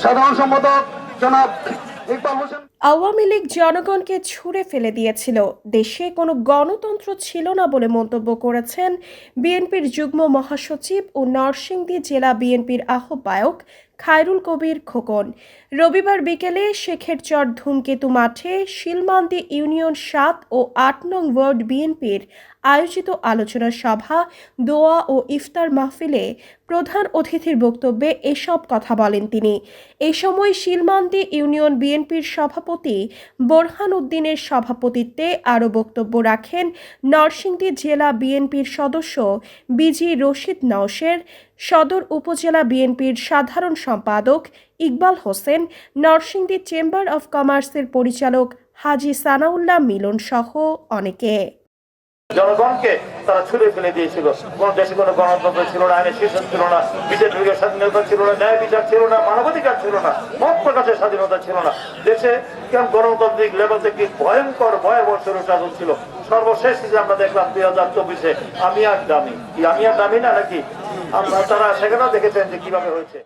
সাধারণ সম্পাদক জনাব ইকবাল হোসেন। আওয়ামী লীগ জনগণকে ছুঁড়ে ফেলে দিয়েছিল, দেশে কোনো গণতন্ত্র ছিল না বলে মন্তব্য করেছেন বিএনপির যুগ্ম মহাসচিব ও নরসিংদী জেলা বিএনপির আহ্বায়ক খায়রুল কবির খোকন। রবিবার বিকেলে শেখেরচর ধূমকেতু মাঠে শিলমান্দি ইউনিয়ন ৭ ও ৮ নং ওয়ার্ড বিএনপির আয়োজিত আলোচনা সভা, দোয়া ও ইফতার মাহফিলে প্রধান অতিথির বক্তব্যে এসব কথা বলেন তিনি। এই সময় শিলমান্দি ইউনিয়ন বিএনপির সভাপতি বোরহান উদ্দিনের সভাপতিত্বে আরও বক্তব্য রাখেন নরসিংদী জেলা বিএনপির সদস্য বিজি রশিদ নওশের, সদর উপজেলা বিএনপির সাধারণ সম্পাদক ইকবাল হোসেন, নরসিংদী চেম্বার অব কমার্সের পরিচালক হাজী সানাউল্লাহ মিলন সহ অনেকে। জনগণকে তারা ছুড়ে ফেলে দিয়েছিল। কোন দেশে কোনো গণতন্ত্র ছিল না, আইনের শাসন ছিল না, বিচার বিভাগের স্বাধীনতা ছিল না, ন্যায় বিচার ছিল না, মানবাধিকার ছিল না, মত প্রকাশের স্বাধীনতা ছিল না। দেশে কেমন গণতান্ত্রিক লেভেল থেকে ভয়ঙ্কর ভয়াবহ স্বৈরশাসন ছিল। সর্বশেষ যে আমরা দেখলাম 2024-এ আমি আর দামি না নাকি, তারা সেখানেও দেখেছেন যে কিভাবে হয়েছে।